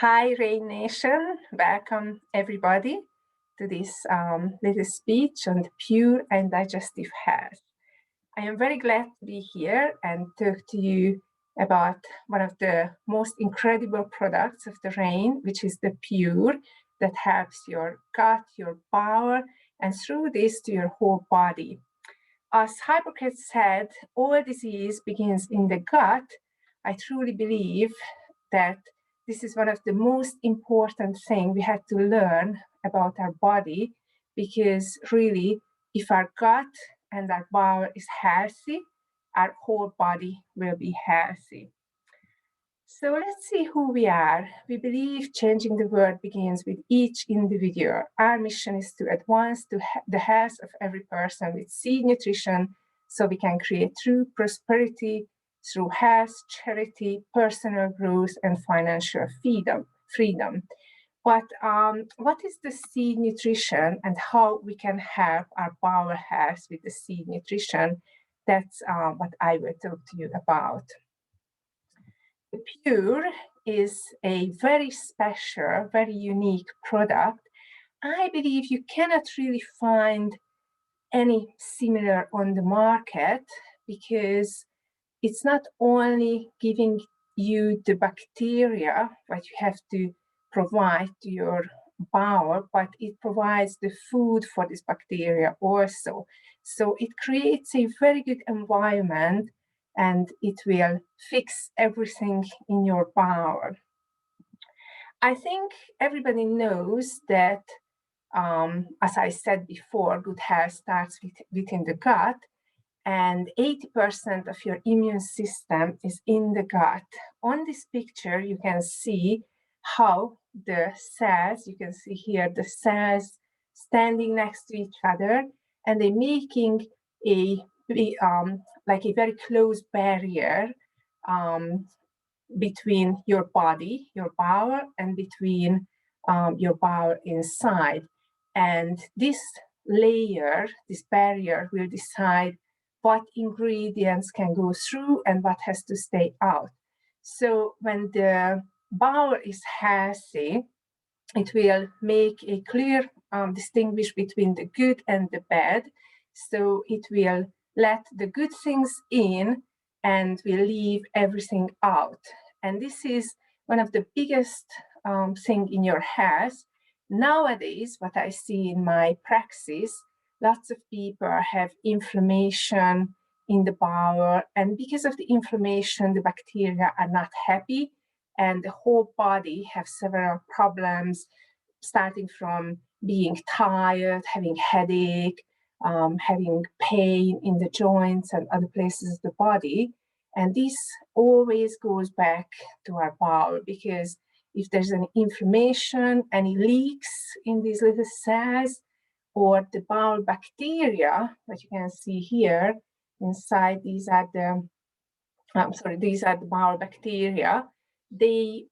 Hi, Rain Nation. Welcome, everybody, to this little speech on pure and digestive health. I am very glad to be here and talk to you about one of the most incredible products of the Rain, which is the Pure, that helps your gut, your bowel, and through this to your whole body. As Hippocrates said, all disease begins in the gut. I truly believe that this is one of the most important things we have to learn about our body, because really, if our gut and our bowel is healthy, our whole body will be healthy. So let's see who we are. We believe changing the world begins with each individual. Our mission is to advance the health of every person with seed nutrition so we can create true prosperity through health, charity, personal growth, and financial freedom. But what is the seed nutrition and how we can help our bowel health with the seed nutrition? That's what I will talk to you about. The Pure is a very special, very unique product. I believe you cannot really find any similar on the market, because it's not only giving you the bacteria that you have to provide to your bowel, but it provides the food for this bacteria also. So it creates a very good environment, and it will fix everything in your bowel. I think everybody knows that, as I said before, good health starts within the gut, and 80% of your immune system is in the gut. On this picture, you can see how the cells, you can see here the cells standing next to each other, and they're making like a very close barrier between your body, your bowel, and between your bowel inside. And this layer, this barrier, will decide what ingredients can go through and what has to stay out. So when the bowel is healthy, it will make a clear distinguish between the good and the bad. So it will let the good things in and will leave everything out. And this is one of the biggest thing in your health. Nowadays, what I see in my praxis, lots of people have inflammation in the bowel, and because of the inflammation, the bacteria are not happy, and the whole body have several problems, starting from being tired, having headache, having pain in the joints and other places of the body. And this always goes back to our bowel, because if there's an inflammation, any leaks in these little cells, or the bowel bacteria that you can see here inside, these are the bowel bacteria. They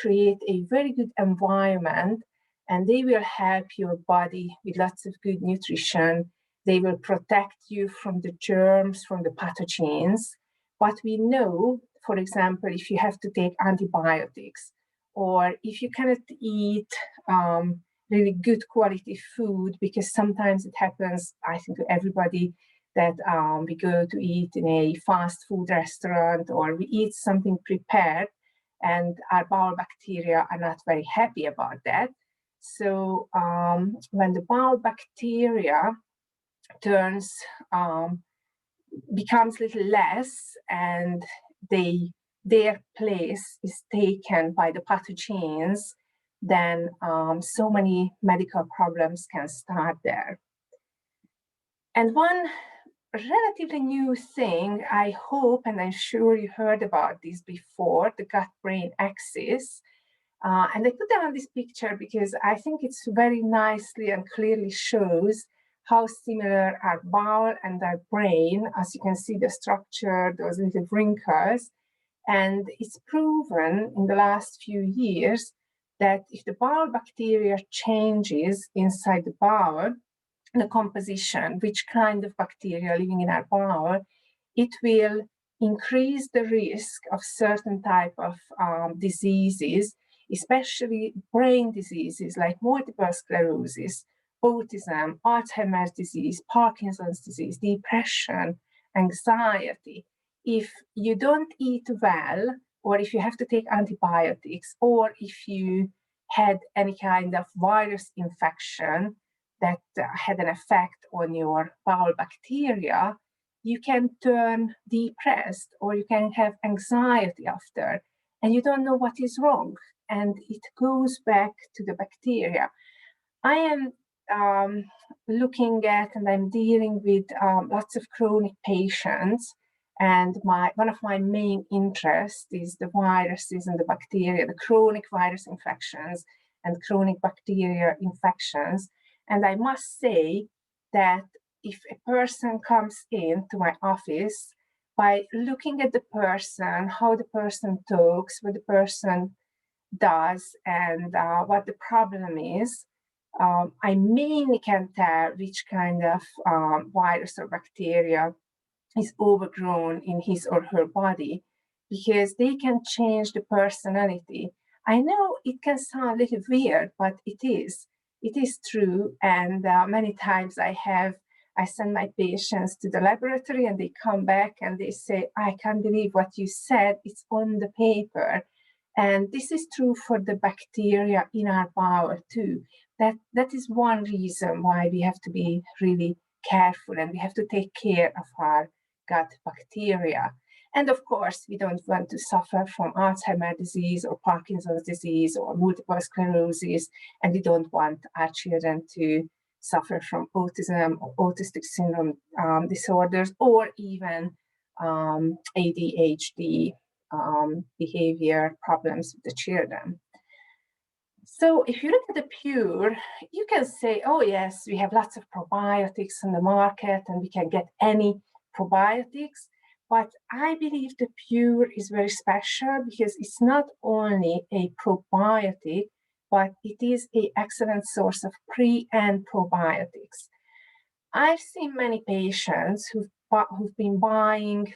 create a very good environment, and they will help your body with lots of good nutrition. They will protect you from the germs, from the pathogens. But we know, for example, if you have to take antibiotics, or if you cannot eat really good quality food, because sometimes it happens, I think, to everybody, that we go to eat in a fast food restaurant, or we eat something prepared, and our bowel bacteria are not very happy about that. So when the bowel bacteria becomes little less, and their place is taken by the pathogens, then so many medical problems can start there. And one relatively new thing, I hope, and I'm sure you heard about this before, the gut-brain axis. And I put that on this picture because I think it's very nicely and clearly shows how similar our bowel and our brain, as you can see the structure, those little wrinkles. And it's proven in the last few years that if the bowel bacteria changes inside the bowel, the composition, which kind of bacteria living in our bowel, it will increase the risk of certain type of diseases, especially brain diseases like multiple sclerosis, autism, Alzheimer's disease, Parkinson's disease, depression, anxiety. If you don't eat well, or if you have to take antibiotics, or if you had any kind of virus infection that had an effect on your bowel bacteria, you can turn depressed or you can have anxiety after, and you don't know what is wrong. And it goes back to the bacteria. I am looking at and I'm dealing with lots of chronic patients. And one of my main interests is the viruses and the bacteria, the chronic virus infections and chronic bacteria infections. And I must say that if a person comes into my office, by looking at the person, how the person talks, what the person does, and what the problem is, I mainly can tell which kind of virus or bacteria is overgrown in his or her body, because they can change the personality. I know it can sound a little weird, but it is. It is true. And many times I send my patients to the laboratory and they come back and they say, I can't believe what you said, it's on the paper. And this is true for the bacteria in our bowel too. That is one reason why we have to be really careful and we have to take care of our gut bacteria. And of course, we don't want to suffer from Alzheimer's disease or Parkinson's disease or multiple sclerosis, and we don't want our children to suffer from autism or autistic syndrome disorders, or even ADHD behavior problems with the children. So if you look at the Pure, you can say, oh yes, we have lots of probiotics on the market and we can get any probiotics. But I believe the Pure is very special because it's not only a probiotic, but it is an excellent source of pre and probiotics. I've seen many patients who've been buying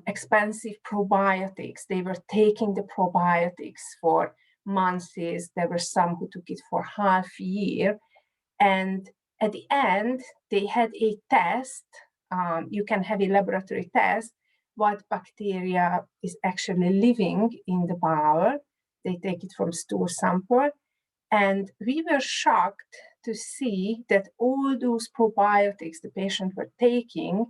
expensive probiotics. They were taking the probiotics for months. There were some who took it for half a year. And at the end, they had a test. You can have a laboratory test what bacteria is actually living in the bowel. They take it from stool sample. And we were shocked to see that all those probiotics the patient were taking,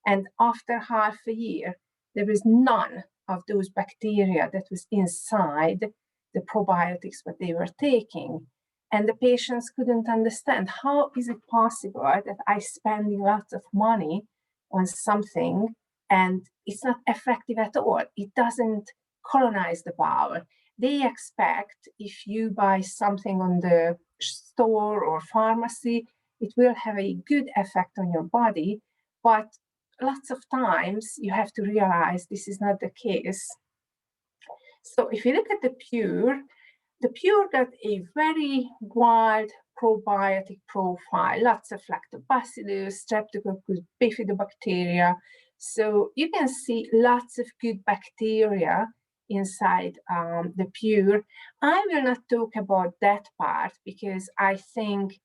and after half a year, there was none of those bacteria that was inside the probiotics that they were taking. And the patients couldn't understand, how is it possible that I spending lots of money on something and it's not effective at all? It doesn't colonize the bowel. They expect if you buy something on the store or pharmacy, it will have a good effect on your body, but lots of times you have to realize this is not the case. So if you look at the Pure got a very wide probiotic profile, lots of lactobacillus, streptococcus, bifidobacteria. So you can see lots of good bacteria inside the Pure. I will not talk about that part because I think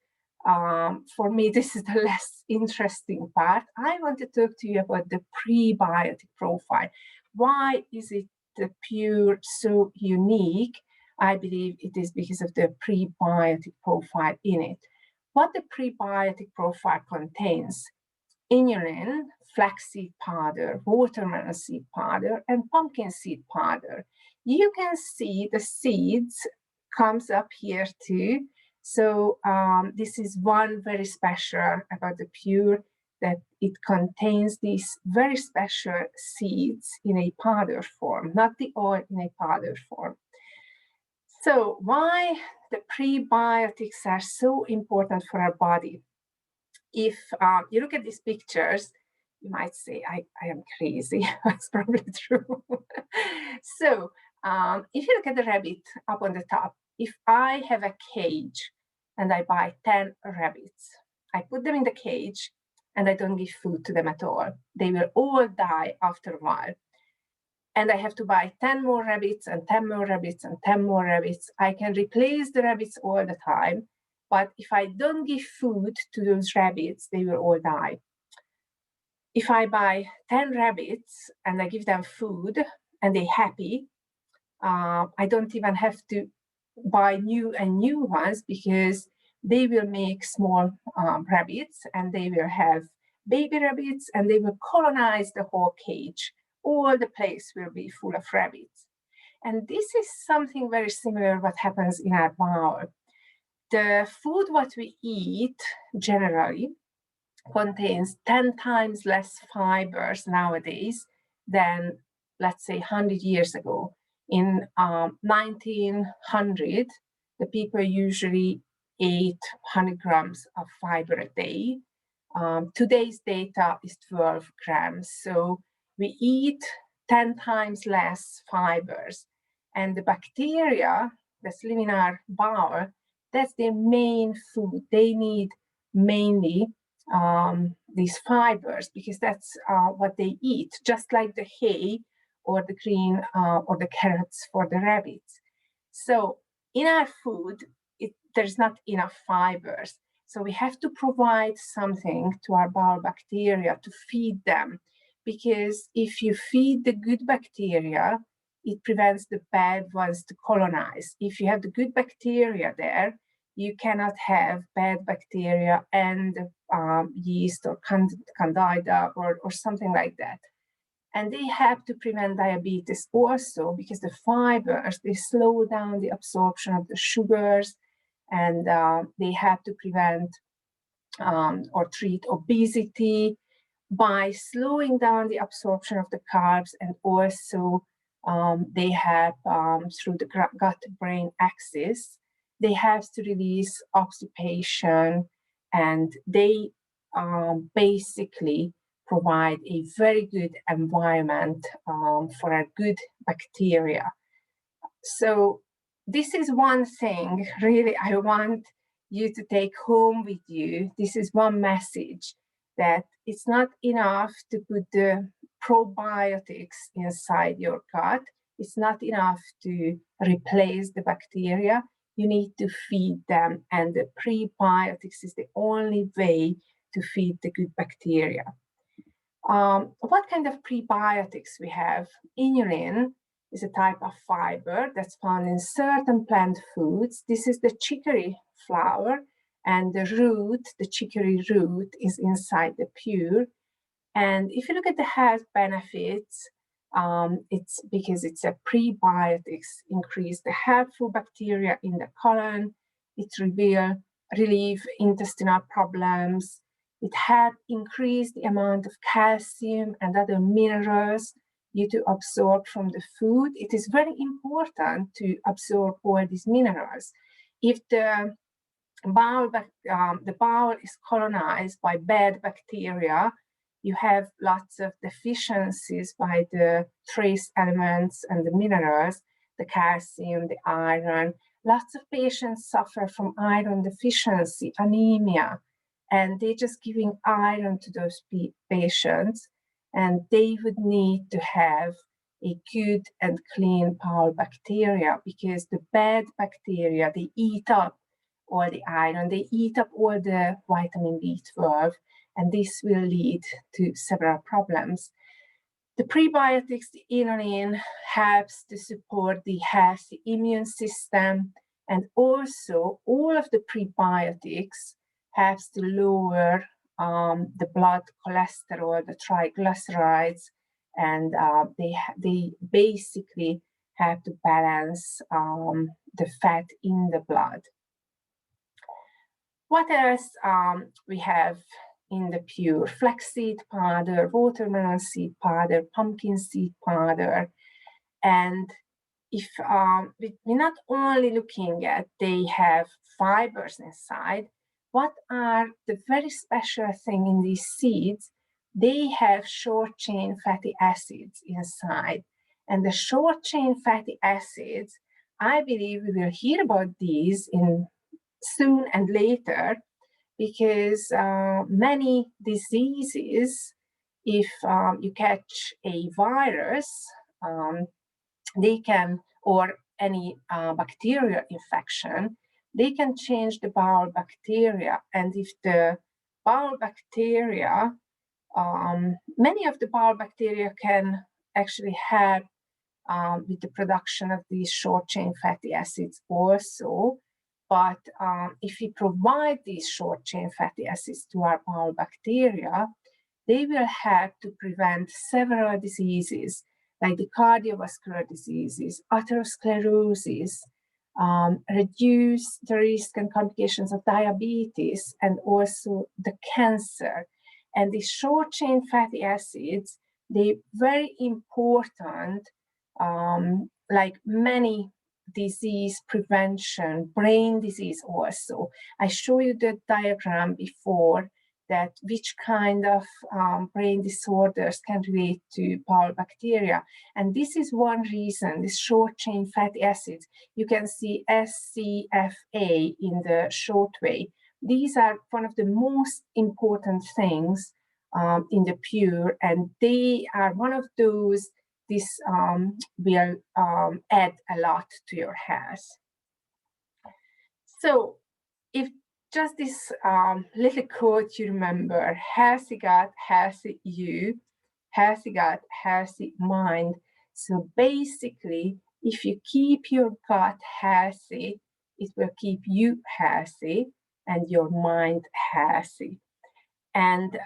for me, this is the less interesting part. I want to talk to you about the prebiotic profile. Why is it the Pure so unique? I believe it is because of the prebiotic profile in it. What the prebiotic profile contains: inulin, flaxseed powder, watermelon seed powder, and pumpkin seed powder. You can see the seeds comes up here too. So this is one very special about the Pure, that it contains these very special seeds in a powder form, not the oil, in a powder form. So why the prebiotics are so important for our body? If you look at these pictures, you might say, I am crazy. That's probably true. So if you look at the rabbit up on the top, if I have a cage and I buy 10 rabbits, I put them in the cage, and I don't give food to them at all. They will all die after a while. And I have to buy 10 more rabbits and 10 more rabbits and 10 more rabbits. I can replace the rabbits all the time, but if I don't give food to those rabbits, they will all die. If I buy 10 rabbits and I give them food and they're happy, I don't even have to buy new and new ones, because they will make small rabbits, and they will have baby rabbits, and they will colonize the whole cage. All the place will be full of rabbits. And this is something very similar what happens in our bowl. The food what we eat generally contains 10 times less fibers nowadays than, let's say, 100 years ago. In 1900, the people usually ate 100 grams of fiber a day. Today's data is 12 grams. So we eat 10 times less fibers. And the bacteria that's living in our bowel, that's their main food. They need mainly these fibers, because that's what they eat, just like the hay or the green or the carrots for the rabbits. So in our food, there's not enough fibers. So we have to provide something to our bowel bacteria to feed them, because if you feed the good bacteria, it prevents the bad ones to colonize. If you have the good bacteria there, you cannot have bad bacteria and yeast or candida or something like that. And they have to prevent diabetes also, because the fibers, they slow down the absorption of the sugars, and they have to prevent or treat obesity by slowing down the absorption of the carbs, and also they have, through the gut-brain axis, they have to release oxytocin, and they basically provide a very good environment for a good bacteria. So this is one thing really I want you to take home with you. This is one message, that it's not enough to put the probiotics inside your gut. It's not enough to replace the bacteria. You need to feed them, and the prebiotics is the only way to feed the good bacteria. What kind of prebiotics we have? Inulin is a type of fiber that's found in certain plant foods. This is the chicory flower, and the root, the chicory root, is inside the pure. And if you look at the health benefits, it's because it's a prebiotics, increase the helpful bacteria in the colon, it relieve intestinal problems, it helps increase the amount of calcium and other minerals you to absorb from the food. It is very important to absorb all these minerals. If the bowel is colonized by bad bacteria, you have lots of deficiencies by the trace elements and the minerals, the calcium, the iron. Lots of patients suffer from iron deficiency, anemia, and they're just giving iron to those patients, and they would need to have a good and clean bowel bacteria, because the bad bacteria, they eat up all the iron, they eat up all the vitamin B12, and this will lead to several problems. The prebiotics, the inulin, helps to support the healthy immune system, and also all of the prebiotics helps to lower the blood cholesterol, the triglycerides, and they basically have to balance the fat in the blood. What else we have in the pure? Flaxseed powder, watermelon seed powder, pumpkin seed powder. And if we're not only looking at they have fibers inside, what are the very special thing in these seeds? They have short chain fatty acids inside. And the short chain fatty acids, I believe we will hear about these in soon and later, because many diseases, if you catch a virus, they can, or any bacterial infection, they can change the bowel bacteria. And if the bowel bacteria, many of the bowel bacteria can actually help with the production of these short-chain fatty acids also. But if we provide these short-chain fatty acids to our bowel bacteria, they will help to prevent several diseases like the cardiovascular diseases, atherosclerosis, reduce the risk and complications of diabetes, and also the cancer. And the short-chain fatty acids, they're very important, like many disease prevention, brain disease also. I showed you the diagram before, that which kind of brain disorders can relate to bowel bacteria. And this is one reason, this short-chain fatty acids. You can see SCFA in the short way. These are one of the most important things in the pure, and they are one of those this will add a lot to your health. So if just this little quote you remember, healthy gut, healthy you, healthy gut, healthy mind. So basically, if you keep your gut healthy, it will keep you healthy and your mind healthy. And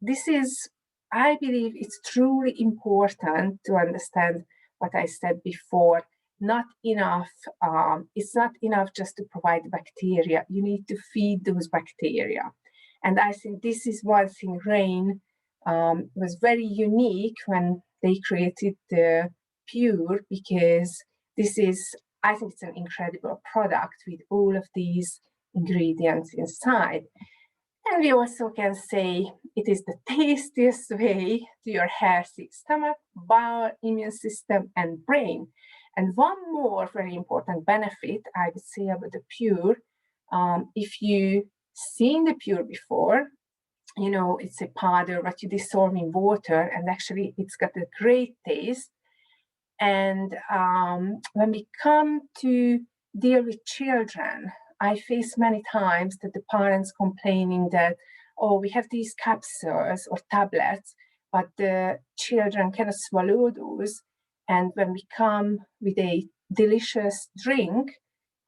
this is, I believe it's truly important to understand what I said before. Not enough, it's not enough just to provide bacteria. You need to feed those bacteria. And I think this is one thing Rain was very unique when they created the Pure, because this is, I think it's an incredible product with all of these ingredients inside. And we also can say it is the tastiest way to your healthy stomach, bowel, immune system, and brain. And one more very important benefit I would say about the Pure, if you seen the Pure before, you know, it's a powder that you dissolve in water, and actually it's got a great taste. And when we come to deal with children, I face many times that the parents complaining that, oh, we have these capsules or tablets, but the children cannot swallow those. And when we come with a delicious drink,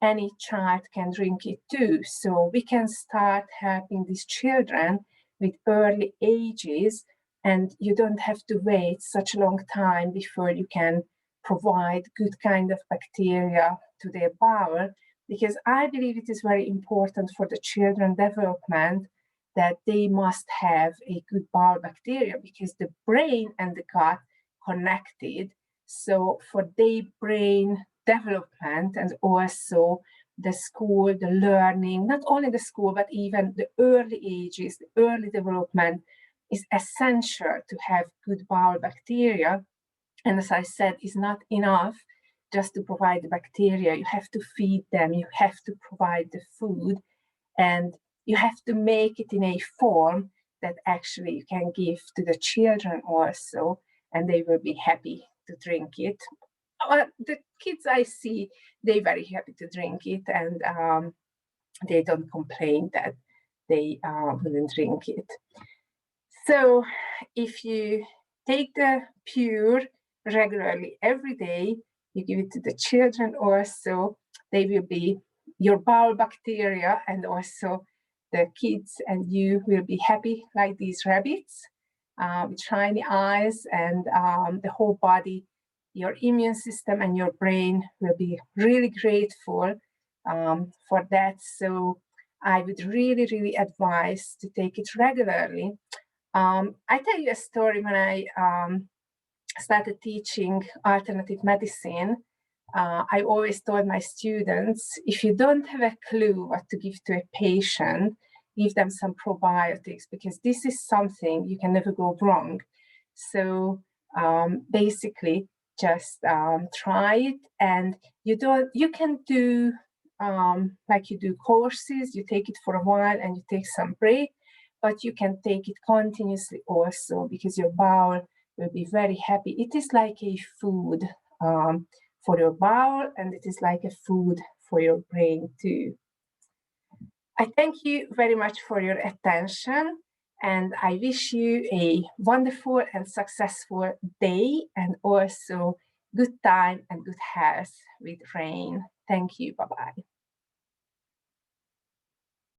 any child can drink it too. So we can start helping these children with early ages, and you don't have to wait such a long time before you can provide good kind of bacteria to their bowel, because I believe it is very important for the children development that they must have a good bowel bacteria, because the brain and the gut connected. So for their brain development, and also the school, the learning, not only the school, but even the early ages, the early development is essential to have good bowel bacteria. And as I said, it's not enough just to provide the bacteria. You have to feed them, you have to provide the food, and you have to make it in a form that actually you can give to the children also, and they will be happy to drink it. The kids I see, they're very happy to drink it, and they don't complain that they wouldn't drink it. So if you take the Pure regularly every day, you give it to the children also, they will be your bowel bacteria, and also the kids and you will be happy like these rabbits with shiny eyes, and the whole body, your immune system and your brain will be really grateful for that. So I would really, really advise to take it regularly. I tell you a story. When I started teaching alternative medicine, I always told my students, if you don't have a clue what to give to a patient, give them some probiotics, because this is something you can never go wrong. So basically, just try it, and you can do like you do courses, you take it for a while and you take some break, but you can take it continuously also because your bowel will be very happy. It is like a food for your bowel, and it is like a food for your brain too. I thank you very much for your attention, and I wish you a wonderful and successful day, and also good time and good health with rain. Thank you. Bye-bye.